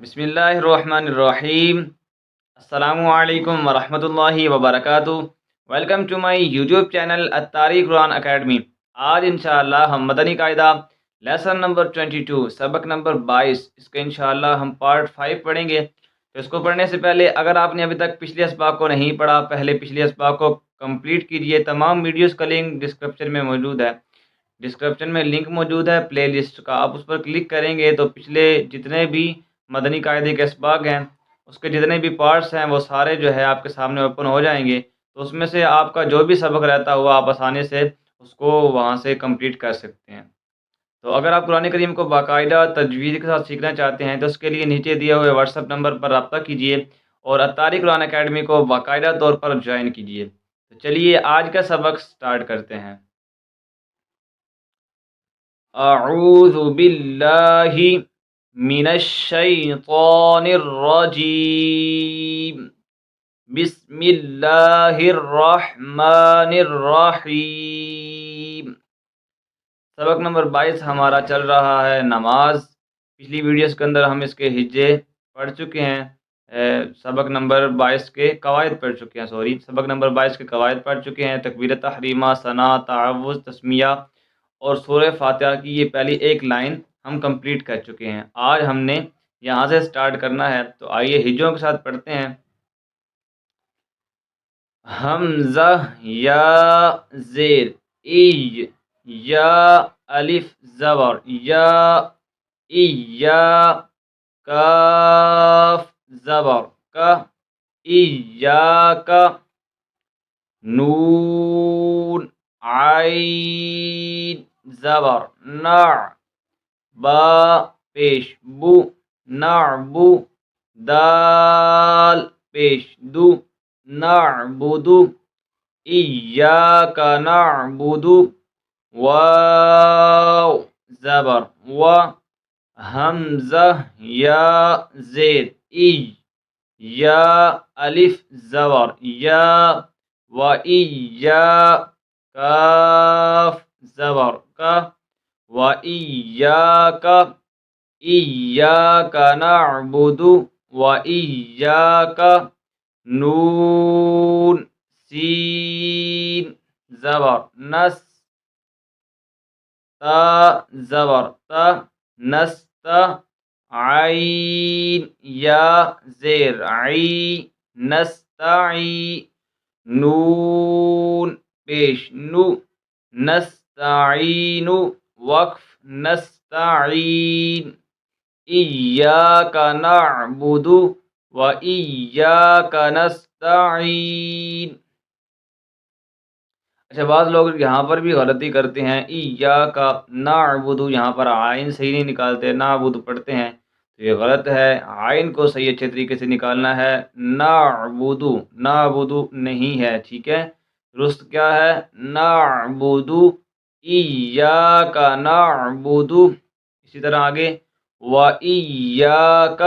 بسم اللہ الرحمن الرحیم۔ السلام علیکم ورحمۃ اللہ وبرکاتہ۔ Welcome to my YouTube channel Altariq Quran academy. آج انشاءاللہ ہم مدنی قاعدہ لیسن نمبر 22 سبق نمبر 22 اس کا انشاءاللہ ہم پارٹ 5 پڑھیں گے۔ تو اس کو پڑھنے سے پہلے اگر آپ نے ابھی تک پچھلے اسباق کو نہیں پڑھا، پہلے پچھلے اسباق کو کمپلیٹ کیجئے۔ تمام ویڈیوز کا لنک ڈسکرپشن میں موجود ہے، ڈسکرپشن میں لنک موجود ہے پلے لسٹ کا، آپ اس پر کلک کریں گے تو پچھلے جتنے بھی مدنی قاعدے کے اسباق ہیں اس کے جتنے بھی پارٹس ہیں وہ سارے جو ہے آپ کے سامنے اوپن ہو جائیں گے۔ تو اس میں سے آپ کا جو بھی سبق رہتا ہوا آپ آسانی سے اس کو وہاں سے کمپلیٹ کر سکتے ہیں۔ تو اگر آپ قرآن کریم کو باقاعدہ تجوید کے ساتھ سیکھنا چاہتے ہیں تو اس کے لیے نیچے دیے ہوئے واٹس ایپ نمبر پر رابطہ کیجیے اور الطارق قرآن اکیڈمی کو باقاعدہ طور پر جوائن کیجیے۔ تو چلیے آج کا سبق سٹارٹ کرتے ہیں۔ اعوذ باللہ من الشیطان الرجیم، بسم اللہ الرحمن الرحیم۔ سبق نمبر 22 ہمارا چل رہا ہے نماز۔ پچھلی ویڈیوز کے اندر ہم اس کے ہجے پڑھ چکے ہیں، سبق نمبر 22 کے قواعد پڑھ چکے ہیں، سبق نمبر 22 کے قواعد پڑھ چکے ہیں۔ تکبیر تحریمہ، ثنا، تعوذ، تسمیہ اور سورہ فاتحہ کی یہ پہلی ایک لائن ہم کمپلیٹ کر چکے ہیں۔ آج ہم نے یہاں سے سٹارٹ کرنا ہے، تو آئیے ہجوں کے ساتھ پڑھتے ہیں۔ حمزہ یا زیر ای، یا الف زبر یا، یا کاف زبر کا، ایاک، نون عین زبر نا، با پیش بو، نعبو، دال پیش دو، نعبدو، ایاک نعبدو، واو زبر و، حمزہ یا زیر ای، یا الف زبر یا، و ایا، کاف زبر کا، و ایاک، ایاک نعبد و ایاک، نون سین زبر نس، تا زبر تا، نستا، عین یا زیر عی، نستعی، نون پیش نو، نستعین، وقف نستعین، ایاک نعبد و ایاک نستعین۔ اچھا، بعض لوگ یہاں پر بھی غلطی کرتے ہیں، ایاک نعبد، یہاں پر عین صحیح نہیں نکالتے، نعبد پڑھتے ہیں، تو یہ غلط ہے۔ عین کو صحیح اچھے طریقے سے نکالنا ہے، نعبد، نعبد نہیں ہے، ٹھیک ہے؟ درست کیا ہے؟ نعبد، ایاک نعبد۔ اسی طرح آگے و ایاک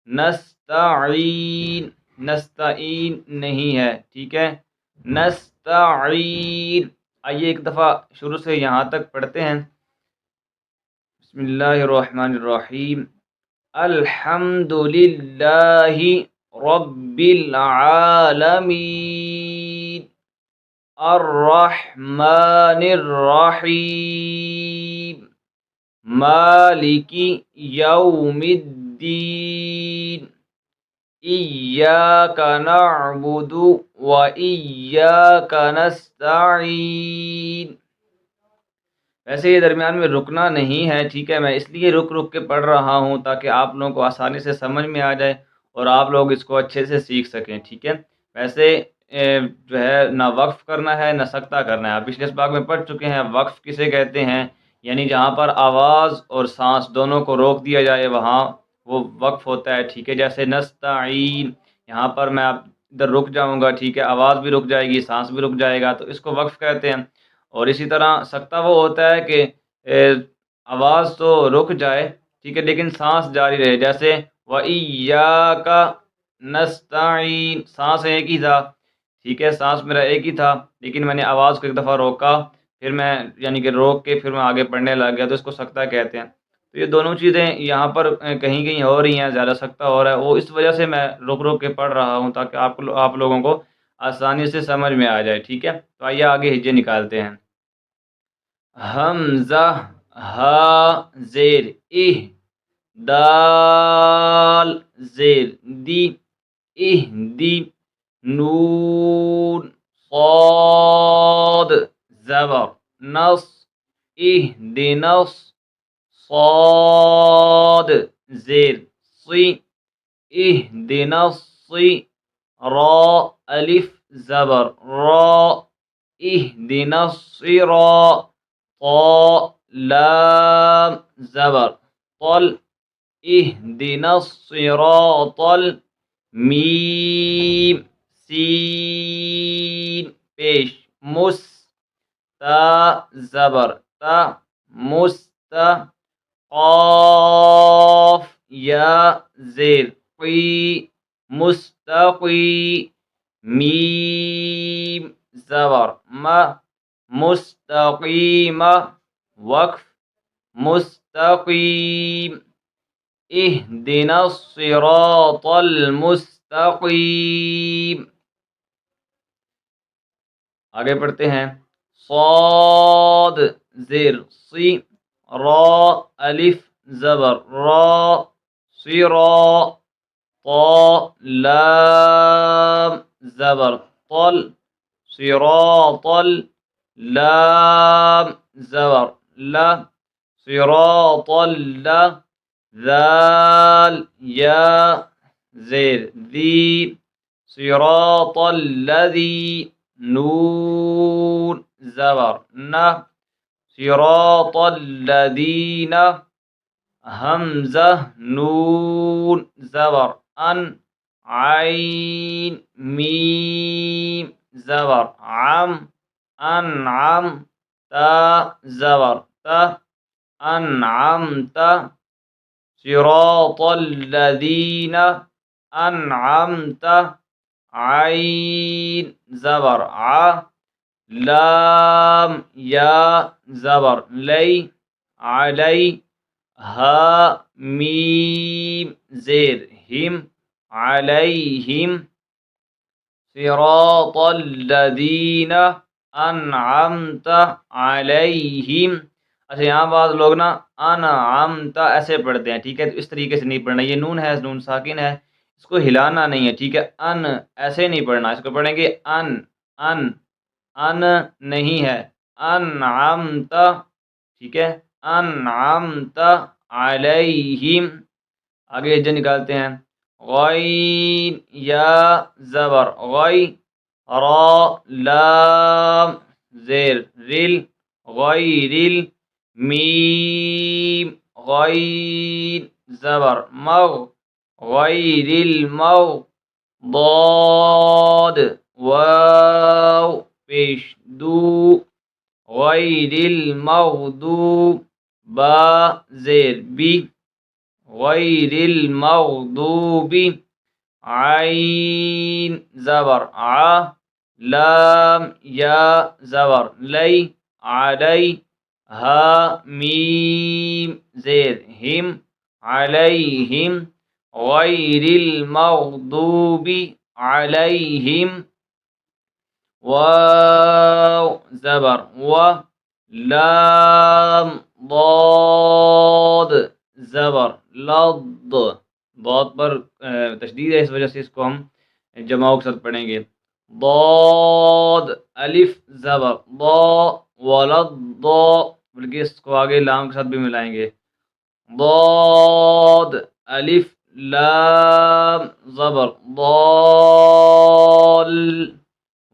نستعین، نستعین نہیں ہے، ٹھیک ہے؟ نستعین۔ آئیے ایک دفعہ شروع سے یہاں تک پڑھتے ہیں۔ بسم اللہ الرحمن الرحیم۔ الحمد للہ رب العالمین، الرحمن الرحیم، مالک یوم الدین، ایاک نعبد و ایاک نستعین۔ ویسے یہ درمیان میں رکنا نہیں ہے، ٹھیک ہے؟ میں اس لیے رک رک کے پڑھ رہا ہوں تاکہ آپ لوگوں کو آسانی سے سمجھ میں آ جائے اور آپ لوگ اس کو اچھے سے سیکھ سکیں، ٹھیک ہے؟ ویسے جو ہے نہ وقف کرنا ہے نہ سکتہ کرنا ہے۔ آپ پچھلے اسباق میں پڑھ چکے ہیں وقف کسے کہتے ہیں، یعنی جہاں پر آواز اور سانس دونوں کو روک دیا جائے وہاں وہ وقف ہوتا ہے، ٹھیک ہے؟ جیسے نستعین، یہاں پر میں ادھر رک جاؤں گا، ٹھیک ہے؟ آواز بھی رک جائے گی، سانس بھی رک جائے گا، تو اس کو وقف کہتے ہیں۔ اور اسی طرح سکتہ وہ ہوتا ہے کہ آواز تو رک جائے، ٹھیک ہے، لیکن سانس جاری رہے، جیسے وَإِيَّاكَ نَسْتَعِينُ، سانس ایک ہی تھا، ٹھیک ہے؟ سانس میرا ایک ہی تھا، لیکن میں نے آواز کو ایک دفعہ روکا، پھر میں یعنی کہ روک کے پھر میں آگے پڑھنے لگ گیا، تو اس کو سکتہ کہتے ہیں۔ تو یہ دونوں چیزیں یہاں پر کہیں کہیں ہو رہی ہیں، زیادہ سکتہ ہو رہا ہے، وہ اس وجہ سے میں رک رک کے پڑھ رہا ہوں تاکہ آپ لوگوں کو آسانی سے سمجھ میں آ جائے، ٹھیک ہے؟ تو آئیے آگے ہجے نکالتے ہیں۔ حمزہ، ہا زیر اہ، دال زیر دی، اہدی، نون صاد زبر نص، اہدنس، صاد زیر صی، اہدنس صی، را الف زبر را، اہدنس صراط، طا لام زبر طل، اهدنا الصراط المیم سین پیش، مس تا زبر تا، مست، قاف یا زیر قی، مستقی، میم زبر ما، مستقیم، وقف، مستقیم، اهدنا الصراط المستقیم۔ آگے پڑھتے ہیں۔ صاد زیر سی، را الف زبر را، صرا، طا لام زبر طل، صراط لام زبر لا، صراط لا، ذال یا زیر ذی، صراط الذی، نون زبر نہ، صراط الذین، حمزہ نون زبر ان، عین میم زبر عم، انعم، تا زبر تا، انعمت، صراط الذین انعمت، عین زبر ع، لام یا زبر لی، علی، ہا میم زیر ہم، علیہم، صراط الذین انعمت علیہم۔ اچھا یہاں بعض لوگ نا انعمت ایسے پڑھتے ہیں، ٹھیک ہے؟ تو اس طریقے سے نہیں پڑھنا، یہ نون ہے، نون ساکن ہے، اس کو ہلانا نہیں ہے، ٹھیک ہے؟ ان ایسے نہیں پڑھنا، اس کو پڑھیں گے ان، ان، ان نہیں ہے، انعمت، ٹھیک ہے؟ انعمت علیہم۔ آگے ہجے نکالتے ہیں۔ غین یا زبر غی، را لام زیر رل، غیرل، میم غین زبر مغ، غیر المغ، ضاد واو پیش دو، غیر المغضوب، با زیر بی، غیر المغضوب، عین زبر ع، لام یا زبر لی، علی، ہا میم زیر ہم، علیہم، غیر المغضوب علیہم، واو زبر و، لام ضاد زبر لض، ضاد پر تشدید ہے، اس وجہ سے اس کو ہم جماؤ کے ساتھ پڑھیں گے۔ ضاد الف زبر ضا، ولضا، بلکہ اس کو آگے لام کے ساتھ بھی ملائیں گے۔ ضاد الف لام زبر ضال،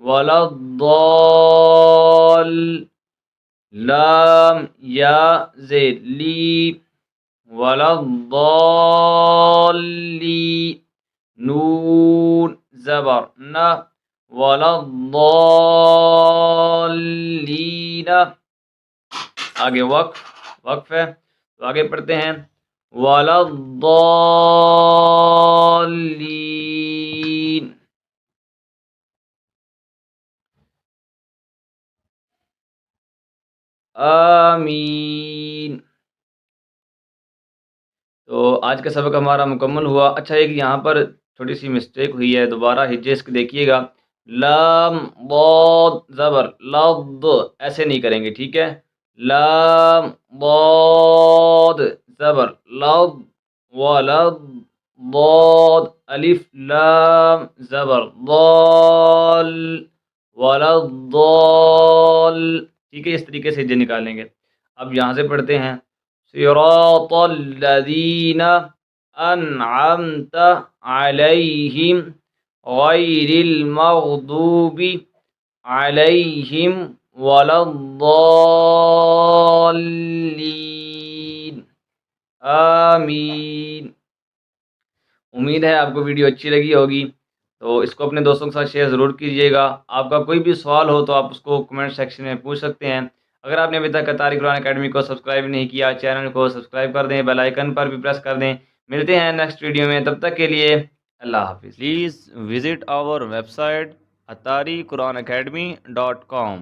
ولضال، لام یا زید لی، ولضالی، نون زبر نہ، ولضالین۔ آگے وقف، وقف ہے تو آگے پڑھتے ہیں ولضالین۔ آمین۔ آج کا سبق ہمارا مکمل ہوا۔ اچھا ایک یہاں پر چھوٹی سی مسٹیک ہوئی ہے، دوبارہ ہجے اس کو دیکھیے گا، لام ضاد زبر لض ایسے نہیں کریں گے، ٹھیک ہے، لام ضاد زبر لض ولض ضاد الف لام زبر ضال ولض ضال، ٹھیک ہے، اس طریقے سے ہجے نکالیں گے۔ اب یہاں سے پڑھتے ہیں صراط الذین انعمت علیہم غیر المغضوب علیہم ولا الضالین، آمین۔ امید ہے آپ کو ویڈیو اچھی لگی ہوگی، تو اس کو اپنے دوستوں کے ساتھ شیئر ضرور کیجیے گا۔ آپ کا کوئی بھی سوال ہو تو آپ اس کو کمنٹ سیکشن میں پوچھ سکتے ہیں۔ اگر آپ نے ابھی تک طارق قرآن اکیڈمی کو سبسکرائب نہیں کیا، چینل کو سبسکرائب کر دیں، بیل آئیکن پر بھی پریس کر دیں۔ ملتے ہیں نیکسٹ ویڈیو میں، تب تک کے لیے اللہ حافظ۔ Please visit our website atariquranacademy.com